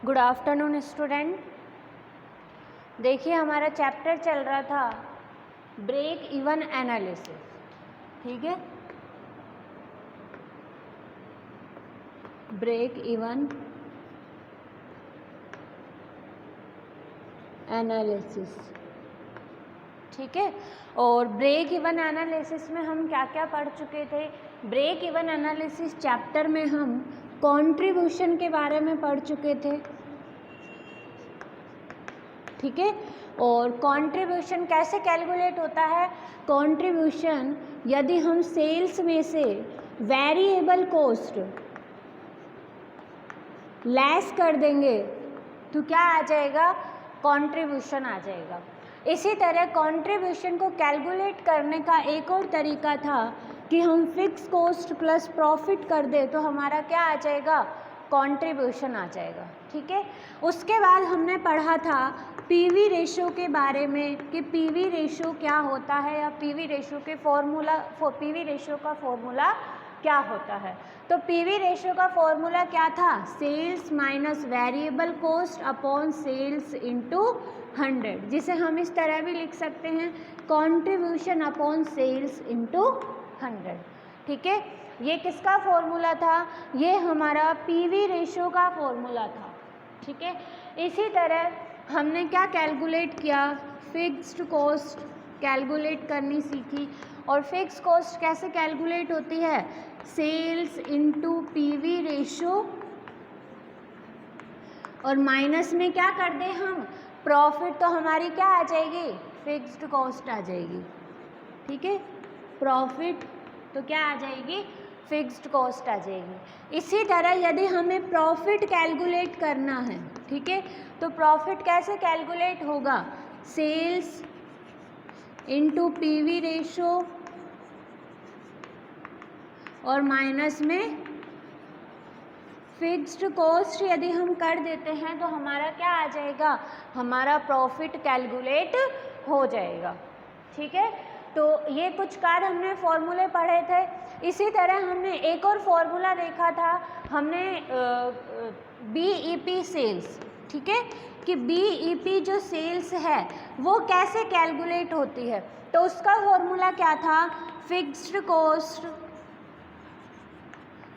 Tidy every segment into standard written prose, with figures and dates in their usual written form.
Good afternoon student. देखिए हमारा chapter चल रहा था ब्रेक इवन एनालिसिस, ठीक है। ब्रेक इवन एनालिसिस, ठीक है। और ब्रेक इवन एनालिसिस में हम क्या क्या पढ़ चुके थे। ब्रेक इवन एनालिसिस चैप्टर में हम कंट्रीब्यूशन के बारे में पढ़ चुके थे, ठीक है। और कंट्रीब्यूशन कैसे कैलकुलेट होता है। कंट्रीब्यूशन यदि हम सेल्स में से वेरिएबल कॉस्ट लेस कर देंगे तो क्या आ जाएगा, कंट्रीब्यूशन आ जाएगा। इसी तरह कंट्रीब्यूशन को कैलकुलेट करने का एक और तरीका था कि हम फिक्स कॉस्ट प्लस प्रॉफिट कर दे तो हमारा क्या आ जाएगा, कंट्रीब्यूशन आ जाएगा, ठीक है। उसके बाद हमने पढ़ा था पीवी रेशो के बारे में कि पीवी रेशो क्या होता है या पीवी रेशो के फॉर्मूला, पीवी रेशो का फॉर्मूला क्या होता है। तो पीवी रेशो का फॉर्मूला क्या था, sales minus variable cost upon sales into 100, जिसे हम इस तरह भी लिख सकते हैं कंट्रीब्यूशन अपॉन सेल्स इनटू 100, ठीक है। ये किसका फॉर्मूला था, ये हमारा पीवी रेशो का फॉर्मूला था, ठीक है। इसी तरह हमने क्या कैलकुलेट किया, फिक्स्ड कॉस्ट कैलकुलेट करनी सीखी। और फिक्स कॉस्ट कैसे कैलकुलेट होती है, सेल्स इनटू पीवी रेशो और माइनस में क्या कर दें हम, प्रॉफिट, तो हमारी क्या आ जाएगी, फिक्स्ड कॉस्ट आ जाएगी, ठीक है। प्रॉफिट तो क्या आ जाएगी, फिक्स्ड कॉस्ट आ जाएगी। इसी तरह यदि हमें प्रॉफिट कैलकुलेट करना है, ठीक है, तो प्रॉफिट कैसे कैलकुलेट होगा, सेल्स इनटू पीवी रेशो और माइनस में फिक्स्ड कॉस्ट यदि हम कर देते हैं तो हमारा क्या आ जाएगा, हमारा प्रॉफिट कैलकुलेट हो जाएगा, ठीक है। तो ये कुछ कार्य हमने फॉर्मूले पढ़े थे। इसी तरह हमने एक और फॉर्मूला देखा था, हमने बीईपी सेल्स, ठीक है, कि बीईपी जो सेल्स है वो कैसे कैलकुलेट होती है। तो उसका फॉर्मूला क्या था, fixed cost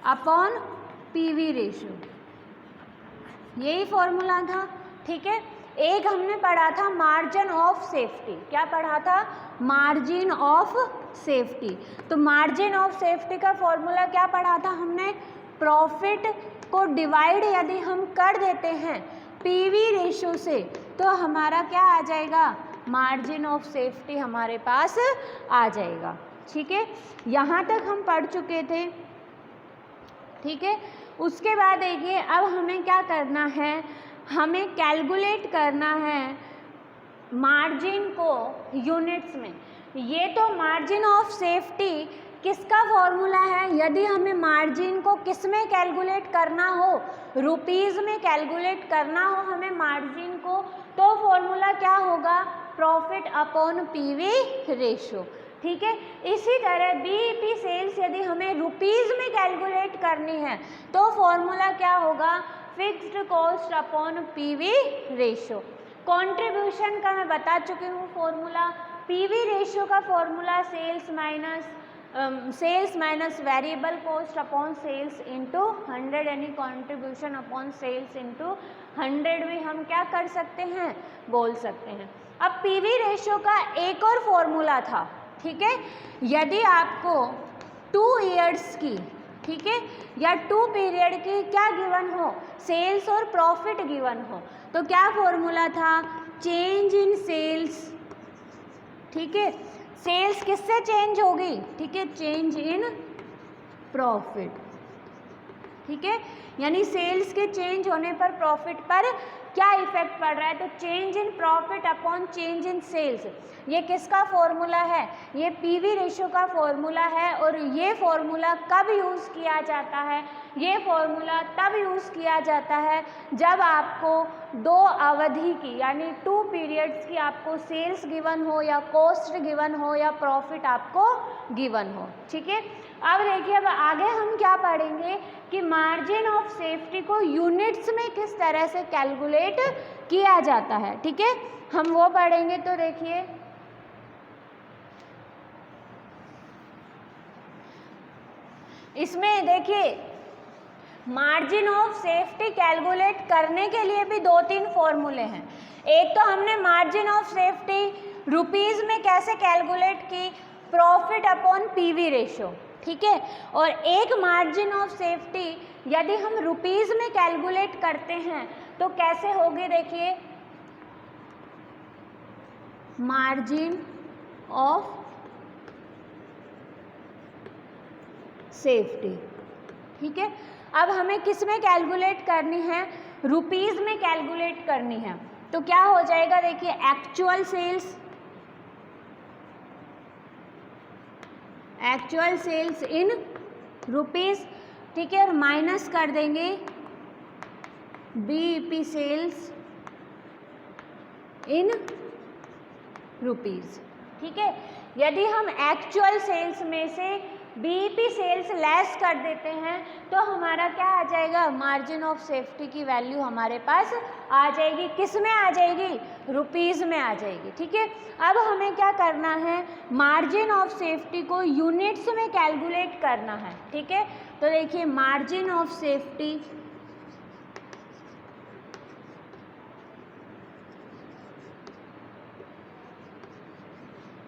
upon PV ratio, यही फॉर्मूला था, ठीक है। एक हमने पढ़ा था मार्जिन ऑफ सेफ्टी, क्या पढ़ा था, मार्जिन ऑफ सेफ्टी। तो मार्जिन ऑफ सेफ्टी का फॉर्मूला क्या पढ़ा था हमने, प्रॉफिट को डिवाइड यदि हम कर देते हैं पीवी रेशो से तो हमारा क्या आ जाएगा, मार्जिन ऑफ सेफ्टी हमारे पास आ जाएगा, ठीक है। यहाँ तक हम पढ़ चुके थे, ठीक है। उसके बाद देखिए अब हमें क्या करना है, हमें कैलकुलेट करना है मार्जिन को यूनिट्स में। ये तो मार्जिन ऑफ सेफ्टी किसका फॉर्मूला है, यदि हमें मार्जिन को किस में कैलकुलेट करना हो, रुपीज़ में कैलकुलेट करना हो हमें मार्जिन को, तो फॉर्मूला क्या होगा, प्रॉफिट अपॉन पीवी रेशो, ठीक है। इसी तरह बीईपी सेल्स यदि हमें रुपीज़ में कैलकुलेट करनी है तो फॉर्मूला क्या होगा, fixed cost upon PV ratio. Contribution का मैं बता चुकी हूँ फॉर्मूला, पीवी रेशो का formula sales minus variable cost upon sales into 100, यानी कंट्रीब्यूशन अपॉन सेल्स इनटू 100 भी हम क्या कर सकते हैं, बोल सकते हैं। अब पीवी रेशो का एक और फॉर्मूला था, ठीक है, यदि आपको 2 ईयर्स की, ठीक है, या 2 पीरियड की क्या गिवन हो, सेल्स और प्रॉफिट गिवन हो, तो क्या फॉर्मूला था, चेंज इन सेल्स, ठीक है। सेल्स किससे चेंज होगी, ठीक है, चेंज इन प्रॉफिट, ठीक है, यानी सेल्स के चेंज होने पर प्रॉफिट पर क्या इफेक्ट पड़ रहा है, तो change in profit upon change in sales, ये किसका फॉर्मूला है, ये पीवी रेशियो का फॉर्मूला है। और ये फॉर्मूला कब यूज़ किया जाता है, ये फॉर्मूला तब यूज़ किया जाता है जब आपको 2 अवधि की यानी 2 पीरियड्स की आपको सेल्स गिवन हो या कॉस्ट गिवन हो या प्रॉफिट आपको गिवन हो। ठीक है, अब देखिए, अब आगे हम क्या पढ़ेंगे कि मार्जिन ऑफ सेफ्टी को यूनिट्स में किस तरह से कैलकुलेट किया जाता है। ठीक है, हम वो पढ़ेंगे। तो देखिए, इसमें देखिए मार्जिन ऑफ सेफ्टी कैलकुलेट करने के लिए भी 2-3 फॉर्मूले हैं। एक तो हमने मार्जिन ऑफ सेफ्टी रुपीज़ में कैसे कैलकुलेट की, प्रॉफिट अपॉन पीवी रेशियो। ठीक है, और एक मार्जिन ऑफ सेफ्टी यदि हम रुपीज़ में कैलकुलेट करते हैं तो कैसे होगी, देखिए, मार्जिन ऑफ सेफ्टी। ठीक है, अब हमें किस में कैलकुलेट करनी है, रुपीज़ में कैलकुलेट करनी है। तो क्या हो जाएगा, देखिए, एक्चुअल सेल्स इन रुपीज़। ठीक है, और माइनस कर देंगे बीईपी सेल्स इन रुपीज़। ठीक है, यदि हम एक्चुअल सेल्स में से बीईपी सेल्स लेस कर देते हैं तो हमारा क्या आ जाएगा, मार्जिन ऑफ सेफ्टी की वैल्यू हमारे पास आ जाएगी। किस में आ जाएगी, रुपीज़ में आ जाएगी। ठीक है, अब हमें क्या करना है, मार्जिन ऑफ सेफ्टी को यूनिट्स में कैलकुलेट करना है। ठीक है, तो देखिए, margin of safety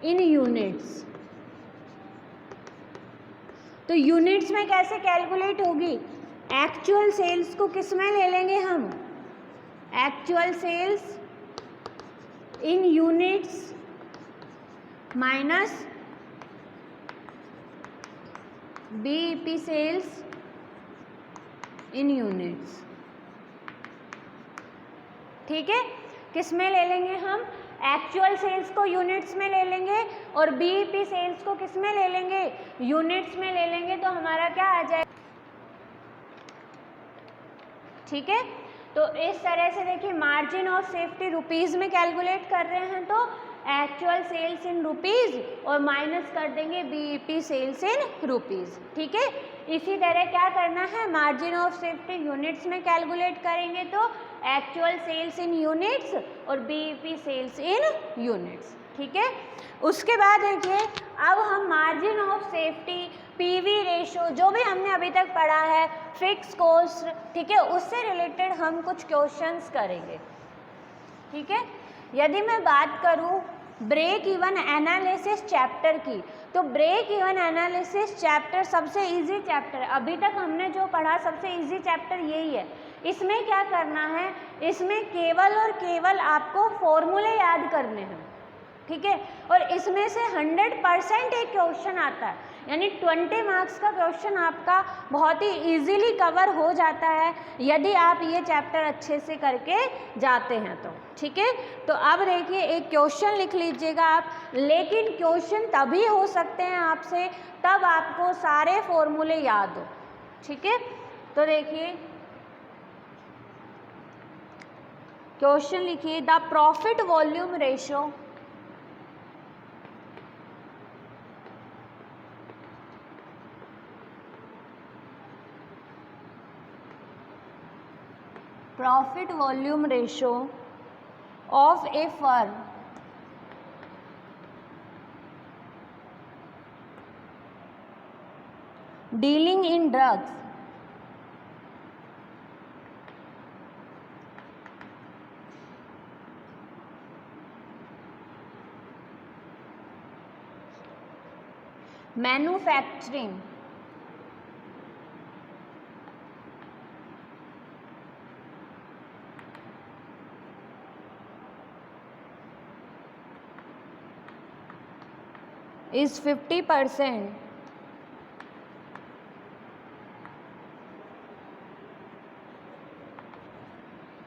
in units, तो यूनिट्स में कैसे कैलकुलेट होगी, एक्चुअल सेल्स को किस में ले लेंगे हम, एक्चुअल सेल्स इन यूनिट्स माइनस बीईपी सेल्स इन यूनिट्स। ठीक है, किस में ले लेंगे हम, एक्चुअल सेल्स को यूनिट्स में ले लेंगे और बीईपी सेल्स को किस में ले लेंगे, यूनिट्स में ले लेंगे। तो हमारा क्या आ जाएगा, ठीक है, तो इस तरह से देखिए, मार्जिन ऑफ सेफ्टी रुपीज़ में कैलकुलेट कर रहे हैं तो एक्चुअल सेल्स इन रुपीज़ और माइनस कर देंगे बीईपी सेल्स इन रुपीज़। ठीक है, इसी तरह क्या करना है, मार्जिन ऑफ सेफ्टी यूनिट्स में कैलकुलेट करेंगे तो एक्चुअल सेल्स इन यूनिट्स और बीईपी सेल्स इन यूनिट्स। ठीक है, उसके बाद देखिए, अब हम margin of safety, PV ratio, जो भी हमने अभी तक पढ़ा है, फिक्स कॉस्ट, ठीक है, उससे रिलेटेड हम कुछ क्वेश्चंस करेंगे। ठीक है, यदि मैं बात करूं ब्रेक इवन एनालिसिस चैप्टर की, तो ब्रेक इवन एनालिसिस चैप्टर सबसे इजी चैप्टर है। अभी तक हमने जो पढ़ा सबसे इजी चैप्टर यही है। इसमें क्या करना है, इसमें केवल और केवल आपको फॉर्मूले याद करने हैं। ठीक है, और इसमें से 100% एक क्वेश्चन आता है, यानी 20 मार्क्स का क्वेश्चन आपका बहुत ही इजीली कवर हो जाता है यदि आप ये चैप्टर अच्छे से करके जाते हैं तो। ठीक है, तो अब देखिए, एक क्वेश्चन लिख लीजिएगा आप, लेकिन क्वेश्चन तभी हो सकते हैं आपसे तब आपको सारे फॉर्मूले याद हो। ठीक है, तो देखिए, क्वेश्चन लिखिए, the profit volume ratio of a firm dealing in drugs manufacturing is 50%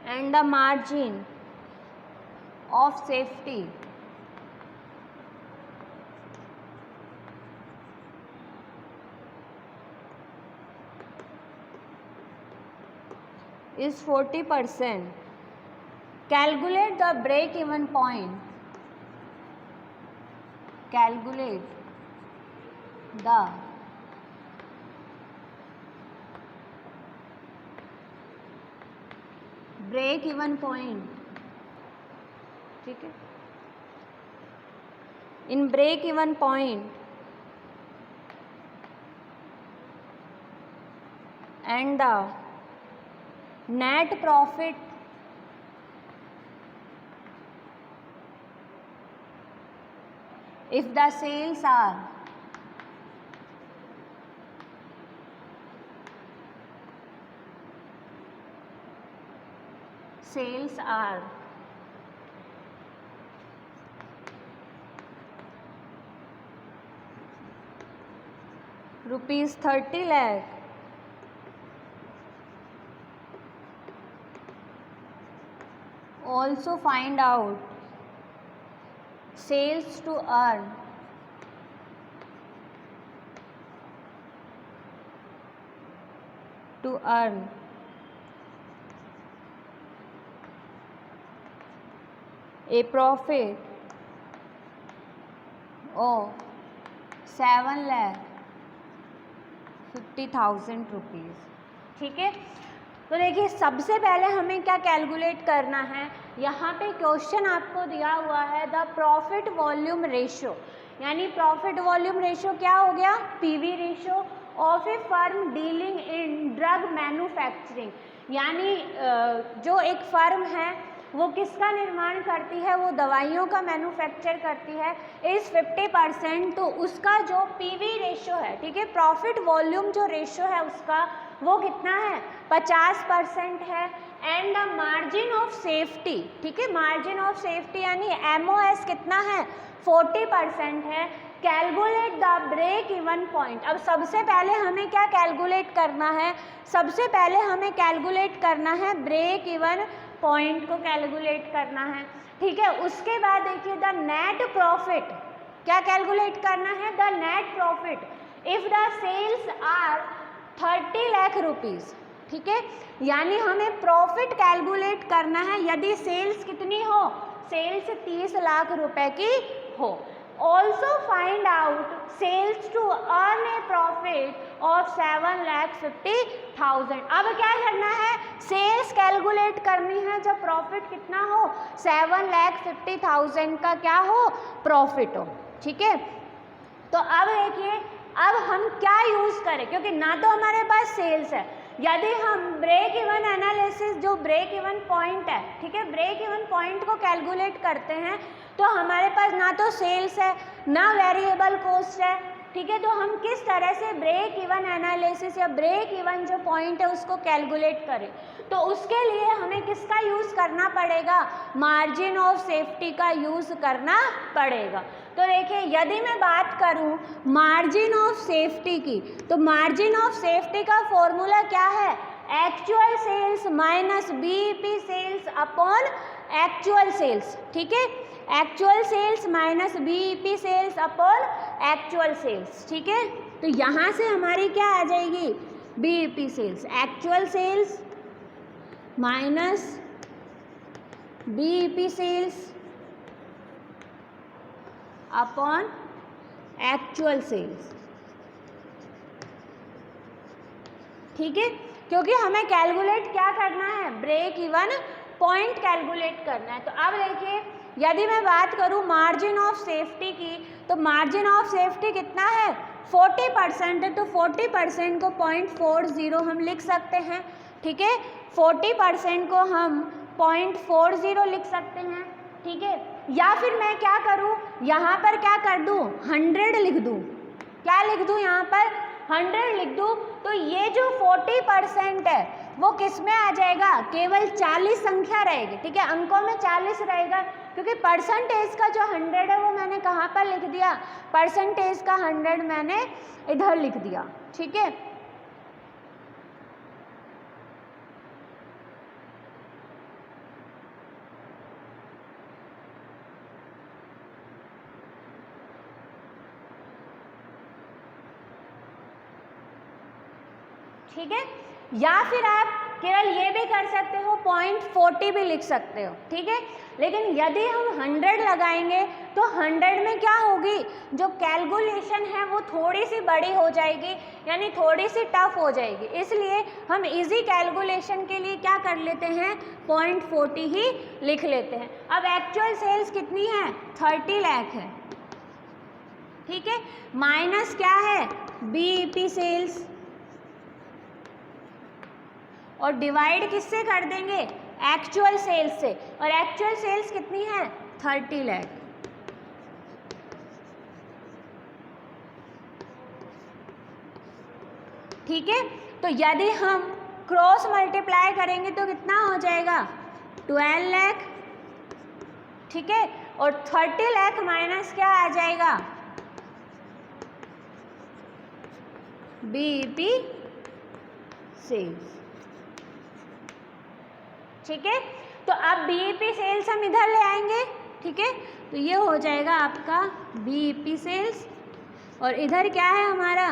and the margin of safety is 40%. Calculate the break-even point. Calculate the break-even point. ठीक है, in break-even point and the net profit if the sales are rupees 30 lakh, also find out sales to earn a profit of 7,50,000 rupees. ठीक है, तो देखिए सबसे पहले हमें क्या कैलकुलेट करना है, यहाँ पे क्वेश्चन आपको दिया हुआ है द प्रॉफिट वॉल्यूम रेशियो, यानी प्रॉफिट वॉल्यूम रेशियो क्या हो गया, PV ratio of A firm dealing in drug manufacturing, यानी जो एक फर्म है वो किसका निर्माण करती है, वो दवाइयों का मैन्युफैक्चर करती है, इस 50%, तो उसका जो पीवी रेशियो है, ठीक है, प्रॉफिट वॉल्यूम जो रेशियो है उसका वो कितना है, 50% है। And the margin of safety, ठीक है, मार्जिन ऑफ सेफ्टी यानी MOS कितना है, 40% है। Calculate the break even point, अब सबसे पहले हमें क्या कैलकुलेट करना है, सबसे पहले हमें कैलकुलेट करना है ब्रेक इवन पॉइंट को कैलकुलेट करना है। ठीक है, उसके बाद देखिए द नेट प्रॉफिट, क्या कैलकुलेट करना है, the net profit if the sales are 30 lakh rupees. ठीक है, यानी हमें प्रॉफिट कैलकुलेट करना है यदि सेल्स कितनी हो, सेल्स 30 लाख रुपए की हो। Also find out sales to earn a profit of 7,50,000। अब क्या करना है, सेल्स कैलकुलेट करनी है जब प्रॉफिट कितना हो, 7,50,000 का क्या हो, प्रॉफिट हो। ठीक है, तो अब देखिए अब हम क्या यूज़ करें, क्योंकि ना तो हमारे पास सेल्स है, यदि हम ब्रेक इवन एनालिसिस जो ब्रेक इवन पॉइंट है, ठीक है, ब्रेक इवन पॉइंट को कैलकुलेट करते हैं तो हमारे पास ना तो सेल्स है ना वेरिएबल कॉस्ट है। ठीक है, तो हम किस तरह से ब्रेक इवन एनालिसिस या ब्रेक इवन जो पॉइंट है उसको कैलकुलेट करें, तो उसके लिए हमें किसका यूज़ करना पड़ेगा, मार्जिन ऑफ सेफ्टी का यूज़ करना पड़ेगा। तो देखिए यदि मैं बात करूं मार्जिन ऑफ सेफ्टी की, तो मार्जिन ऑफ सेफ्टी का फॉर्मूला क्या है, actual sales minus BEP sales upon actual sales. ठीक है, actual sales minus BEP sales upon actual sales. ठीक है, तो यहाँ से हमारी क्या आ जाएगी, BEP sales, actual sales minus BEP sales upon actual sales. ठीक है, क्योंकि हमें कैलकुलेट क्या करना है, ब्रेक इवन पॉइंट कैलकुलेट करना है। तो अब देखिए यदि मैं बात करूं मार्जिन ऑफ सेफ्टी की, तो मार्जिन ऑफ सेफ्टी कितना है, 40% है, तो 40% को 0.40 हम लिख सकते हैं। ठीक है, 40% को हम 0.40 लिख सकते हैं। ठीक है, या फिर मैं क्या करूं, यहाँ पर क्या कर दूं, 100 लिख दूं, क्या लिख दूं, यहाँ पर 100 लिख दूं, तो ये जो 40% है वो किस में आ जाएगा, केवल 40 संख्या रहेगी। ठीक है, अंकों में 40 रहेगा, क्योंकि परसेंटेज का जो 100 है वो मैंने कहाँ पर लिख दिया, परसेंटेज का 100 मैंने इधर लिख दिया। ठीक है, ठीक है। या फिर आप केवल ये भी कर सकते हो, 0.40 भी लिख सकते हो, ठीक है। लेकिन यदि हम 100 लगाएंगे तो 100 में क्या होगी, जो कैलकुलेशन है वो थोड़ी सी बड़ी हो जाएगी, यानी थोड़ी सी टफ हो जाएगी। इसलिए हम इजी कैलकुलेशन के लिए क्या कर लेते हैं, 0.40 ही लिख लेते हैं। अब एक्चुअल सेल्स कितनी है, 30 लाख है, ठीक है। माइनस क्या है, बीईपी सेल्स, और डिवाइड किससे कर देंगे, एक्चुअल सेल्स से, और एक्चुअल सेल्स कितनी है, 30 लाख। ठीक है। तो यदि हम क्रॉस मल्टीप्लाई करेंगे तो कितना हो जाएगा, 12 लाख, ठीक है। और 30 लाख माइनस क्या आ जाएगा, बीईपी सेल्स, ठीक है। तो अब बीईपी सेल्स हम इधर ले आएंगे, ठीक है। तो ये हो जाएगा आपका बीईपी सेल्स, और इधर क्या है हमारा,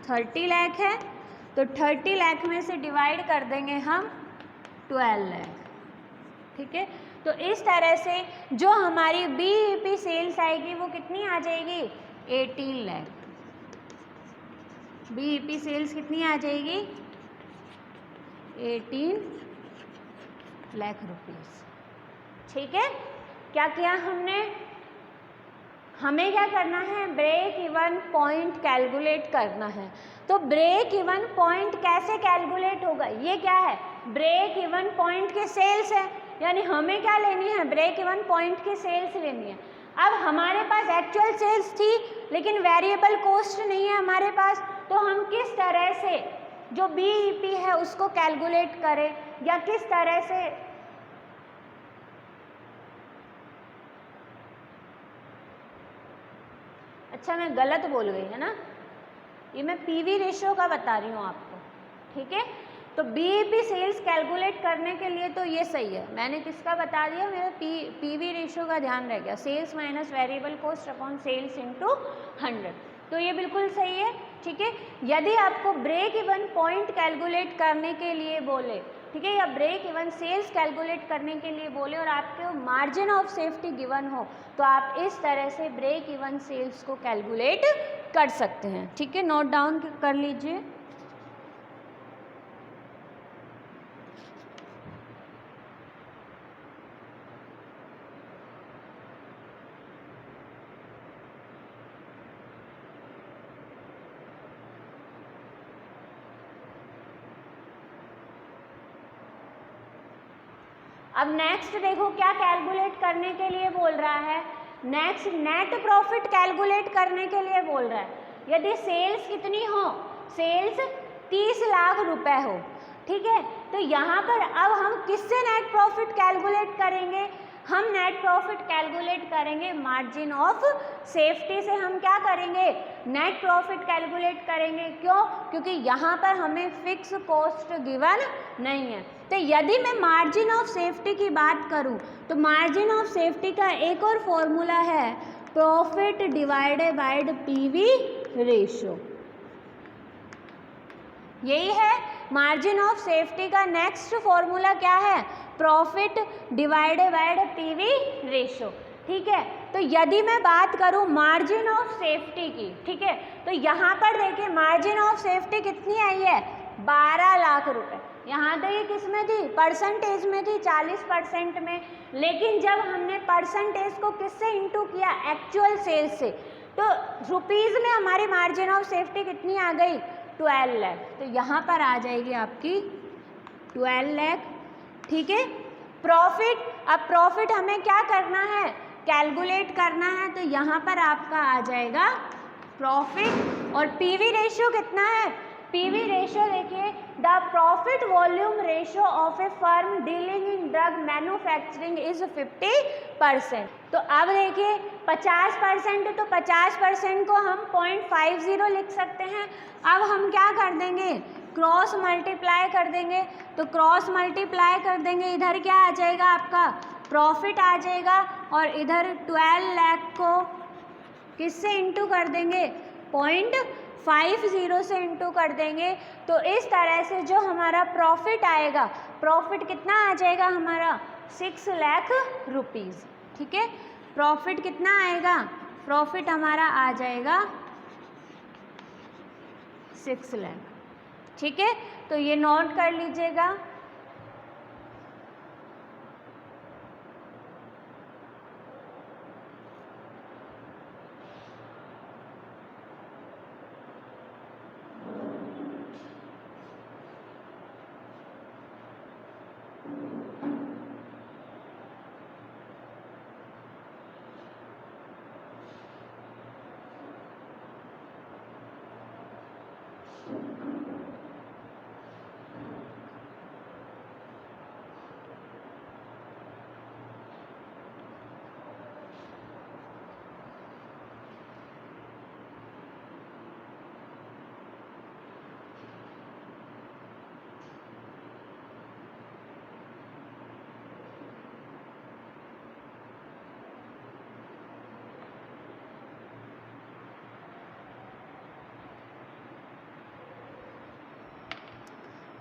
30 लाख है, तो 30 लाख में से डिवाइड कर देंगे हम 12 लाख, ठीक है। तो इस तरह से जो हमारी बीईपी सेल्स आएगी वो कितनी आ जाएगी, 18 लाख। बीईपी सेल्स कितनी आ जाएगी, 18 लाख रुपीस, ठीक है। क्या किया हमने, हमें क्या करना है, ब्रेक इवन पॉइंट कैलकुलेट करना है। तो ब्रेक इवन पॉइंट कैसे कैलकुलेट होगा, ये क्या है, ब्रेक इवन पॉइंट के सेल्स है, यानी हमें क्या लेनी है, ब्रेक इवन पॉइंट की सेल्स लेनी है। अब हमारे पास एक्चुअल सेल्स थी लेकिन वेरिएबल कॉस्ट नहीं है हमारे पास, तो हम किस तरह से जो बीईपी है उसको कैलकुलेट करें, या किस तरह से, अच्छा मैं गलत बोल गई है ना, ये मैं पीवी रेशियो का बता रही हूँ आपको, ठीक है। तो बीईपी सेल्स कैलकुलेट करने के लिए तो ये सही है, मैंने किसका बता दिया, मेरा पीवी रेशियो का ध्यान रह गया, sales minus variable cost upon sales into 100, तो ये बिल्कुल सही है, ठीक है। यदि आपको ब्रेक इवन पॉइंट कैलकुलेट करने के लिए बोले, ठीक है, या ब्रेक इवन सेल्स कैलकुलेट करने के लिए बोले और आपके मार्जिन ऑफ सेफ्टी गिवन हो, तो आप इस तरह से ब्रेक इवन सेल्स को कैलकुलेट कर सकते हैं, ठीक है। नोट डाउन कर लीजिए। अब नेक्स्ट देखो क्या कैलकुलेट करने के लिए बोल रहा है, नेक्स्ट नेट प्रॉफिट कैलकुलेट करने के लिए बोल रहा है। यदि सेल्स कितनी हो, सेल्स 30 लाख रुपए हो, ठीक है, तो यहाँ पर अब हम किससे नेट प्रॉफिट कैलकुलेट करेंगे, हम नेट प्रॉफिट कैलकुलेट करेंगे मार्जिन ऑफ सेफ्टी से। हम क्या करेंगे, नेट प्रॉफिट कैलकुलेट करेंगे, क्यों, क्योंकि यहाँ पर हमें फिक्स कॉस्ट गिवन नहीं है। तो यदि मैं मार्जिन ऑफ सेफ्टी की बात करूँ तो मार्जिन ऑफ सेफ्टी का एक और फॉर्मूला है profit divided by PV ratio, यही है मार्जिन ऑफ सेफ्टी का नेक्स्ट फॉर्मूला क्या है, profit divided by PV ratio, ठीक है। तो यदि मैं बात करूं मार्जिन ऑफ सेफ्टी की, ठीक है, तो यहाँ पर देखिए मार्जिन ऑफ सेफ्टी कितनी आई है, 12 लाख रुपए। यहाँ तो ये किस में थी, परसेंटेज में थी, 40% में, लेकिन जब हमने परसेंटेज को किससे इंटू किया, एक्चुअल सेल्स से, तो रुपीज़ में हमारी मार्जिन ऑफ सेफ्टी कितनी आ गई, 12 लाख। तो यहाँ पर आ जाएगी आपकी 12 लाख, ठीक है। प्रॉफिट, अब प्रॉफिट हमें क्या करना है, कैलकुलेट करना है, तो यहाँ पर आपका आ जाएगा प्रॉफिट, और पीवी रेशियो कितना है, पीवी रेशियो देखिए, the profit volume ratio of A firm dealing in drug manufacturing is 50%। तो अब देखिए 50%, तो 50% को हम 0.50 लिख सकते हैं। अब हम क्या कर देंगे, क्रॉस मल्टीप्लाई कर देंगे, तो क्रॉस मल्टीप्लाई कर देंगे, इधर क्या आ जाएगा आपका प्रॉफिट आ जाएगा, और इधर 12 लाख को किससे इंटू कर देंगे, 5 0 से इंटू कर देंगे तो इस तरह से जो हमारा प्रॉफिट आएगा, प्रॉफिट कितना आ जाएगा हमारा 6 लाख रुपीज़। ठीक है, प्रॉफिट कितना आएगा, प्रॉफिट हमारा आ जाएगा 6 लाख। ठीक है, तो ये नोट कर लीजिएगा।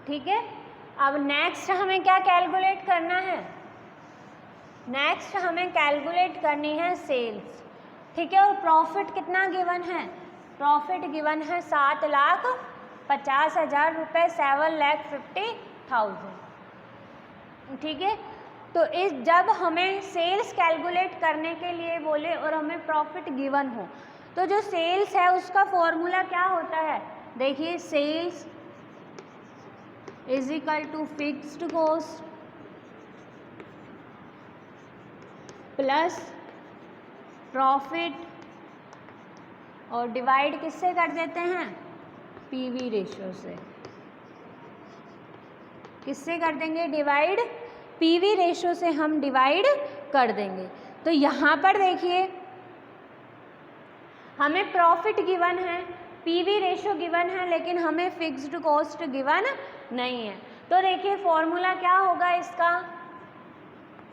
ठीक है, अब नेक्स्ट हमें क्या कैलकुलेट करना है, नेक्स्ट हमें कैलकुलेट करनी है सेल्स। ठीक है, और प्रॉफिट कितना गिवन है, प्रॉफिट गिवन है 7,50,000 रुपये, 7,50,000। ठीक है, तो इस जब हमें सेल्स कैलकुलेट करने के लिए बोले और हमें प्रॉफिट गिवन हो तो जो सेल्स है उसका फॉर्मूला क्या होता है, देखिए sales is equal to fixed cost plus profit और डिवाइड किससे कर देते हैं, पीवी रेशियो से। किससे कर देंगे डिवाइड, पीवी रेशियो से हम डिवाइड कर देंगे। तो यहाँ पर देखिए हमें प्रॉफिट गिवन है, पीवी रेशियो गिवन है, लेकिन हमें फिक्स्ड कॉस्ट गिवन नहीं है। तो देखिए फॉर्मूला क्या होगा इसका,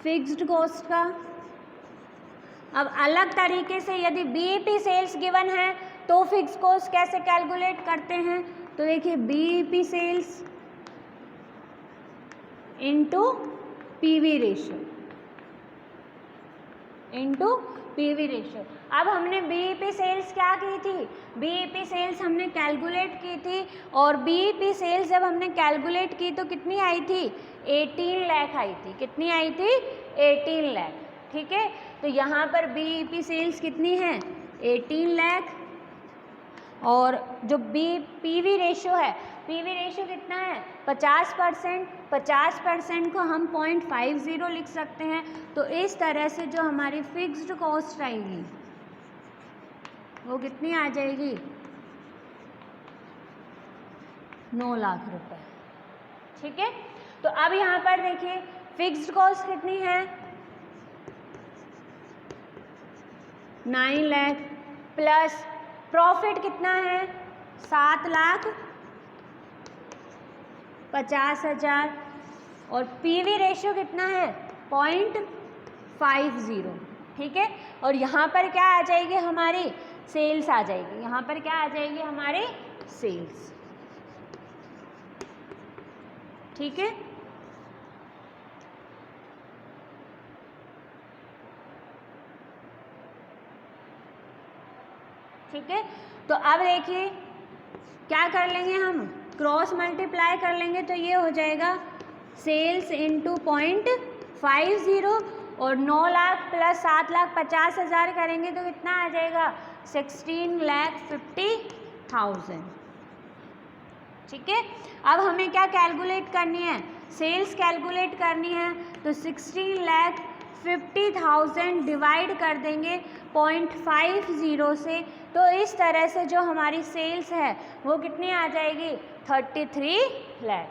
फिक्स्ड कॉस्ट का। अब अलग तरीके से यदि बीईपी सेल्स गिवन है तो फिक्स कॉस्ट कैसे कैलकुलेट करते हैं, तो देखिए BEP sales into PV ratio, into PV ratio. अब हमने बीईपी सेल्स क्या की थी, बीईपी सेल्स हमने कैलकुलेट की थी और बीईपी सेल्स जब हमने कैलकुलेट की तो कितनी आई थी, 18 लाख आई थी। कितनी आई थी, 18 लाख। ठीक है, तो यहाँ पर बीईपी सेल्स कितनी है, 18 लाख, और जो पीवी रेशियो है, पीवी रेशियो कितना है 50%, 50% को हम 0.50 लिख सकते हैं। तो इस तरह से जो हमारी फिक्स्ड कॉस्ट आएगी वो कितनी आ जाएगी, 9 लाख रुपए। ठीक है, तो अब यहाँ पर देखिए फिक्स्ड कॉस्ट कितनी है, 9 लाख, प्लस प्रॉफिट कितना है 7,50,000 और पीवी रेशियो कितना है 0.50। ठीक है, और यहाँ पर क्या आ जाएगी हमारी सेल्स आ जाएगी, यहाँ पर क्या आ जाएगी हमारी सेल्स। ठीक है, ठीक है, तो अब देखिए क्या कर लेंगे हम, क्रॉस मल्टीप्लाई कर लेंगे तो ये हो जाएगा सेल्स इंटू 0.50 और 9 लाख प्लस 7,50,000 करेंगे तो कितना आ जाएगा 16,50,000। ठीक है, अब हमें क्या कैलकुलेट करनी है, सेल्स कैलकुलेट करनी है। तो 16,50,000 डिवाइड कर देंगे 0.50 से, तो इस तरह से जो हमारी सेल्स है वो कितनी आ जाएगी 33 लाख।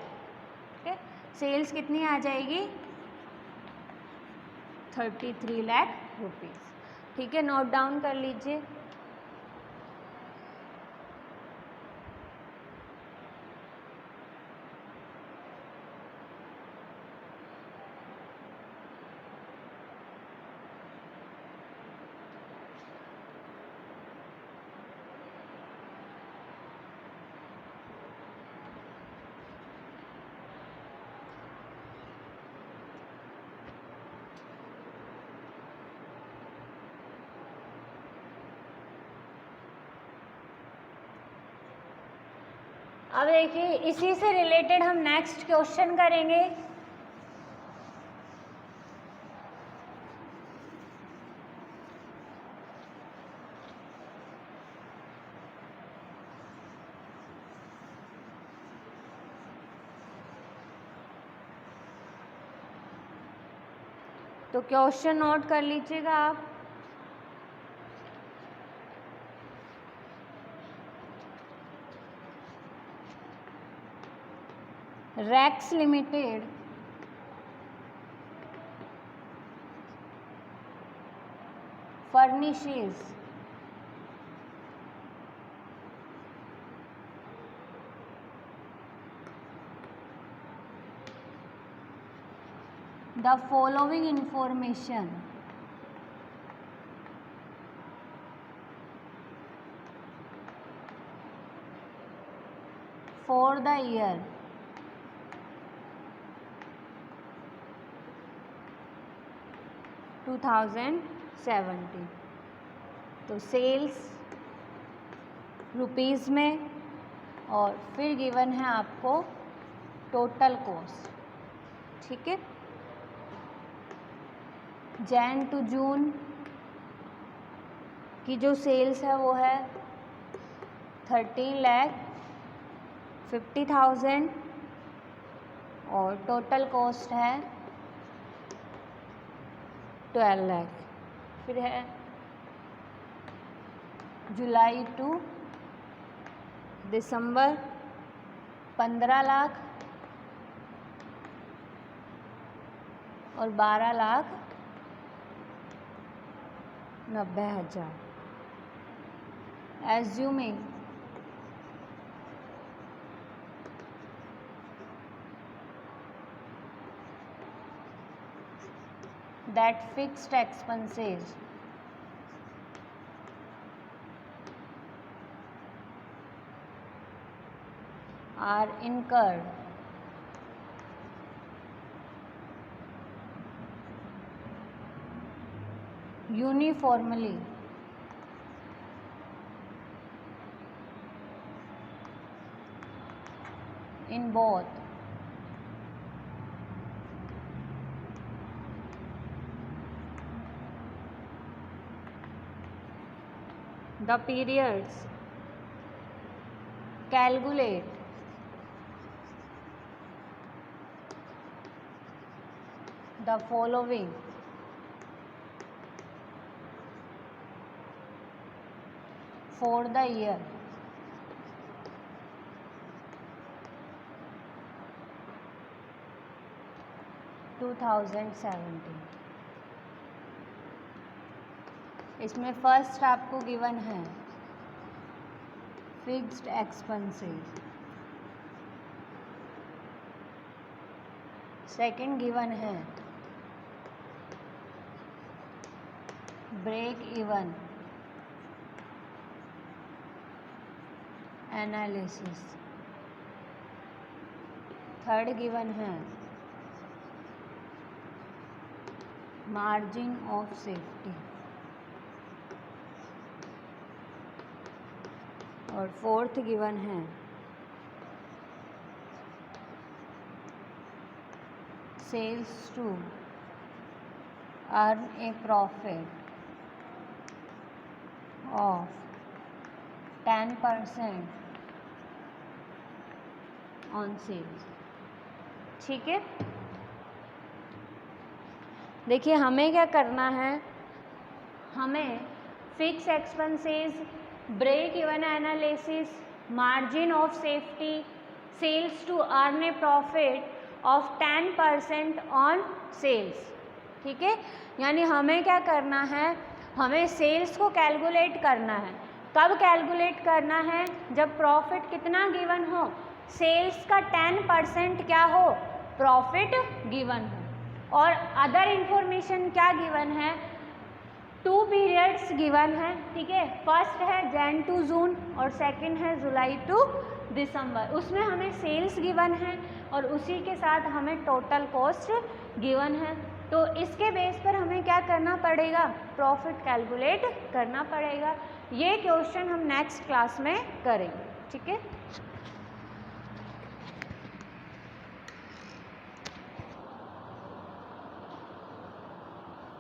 ठीक है, सेल्स कितनी आ जाएगी 33 लाख रुपीज़। ठीक है, नोट डाउन कर लीजिए। अब देखिए इसी से रिलेटेड हम नेक्स्ट क्वेश्चन करेंगे। तो क्वेश्चन नोट कर लीजिएगा आप। Rex limited furnishes the following information for the year 2017। तो सेल्स रुपीज़ में और फिर गिवन है आपको टोटल कॉस्ट, ठीक है। जैन टू जून की जो सेल्स है वो है 13,50,000 और टोटल कॉस्ट है 12 लाख। फिर है जुलाई टू दिसंबर 15,90,000 और 12,90,000। Assuming that fixed expenses are incurred uniformly in both the periods, calculate the following for the year 2017। इसमें फर्स्ट आपको गिवन है फिक्स्ड एक्सपेंसेस, सेकंड गिवन है break even analysis, third given है margin of safety और fourth given है sales to earn a profit of 10% on sales, ठीक है। देखिए हमें क्या करना है, हमें fix expenses, break even analysis, margin of safety, sales to earn a profit of 10% on sales, ठीक है। यानी हमें क्या करना है, हमें सेल्स को कैलकुलेट करना है। कब कैलकुलेट करना है, जब प्रॉफिट कितना गिवन हो, सेल्स का 10% क्या हो, प्रॉफिट गिवन हो। और अदर इंफॉर्मेशन क्या गिवन है, 2 पीरियड्स गिवन है, ठीक है। फर्स्ट है जैन टू जून और सेकंड है जुलाई टू दिसंबर। उसमें हमें सेल्स गिवन है और उसी के साथ हमें टोटल कॉस्ट गिवन है। तो इसके बेस पर हमें क्या करना पड़ेगा, प्रॉफिट कैलकुलेट करना पड़ेगा। ये क्वेश्चन हम नेक्स्ट क्लास में करेंगे, ठीक है।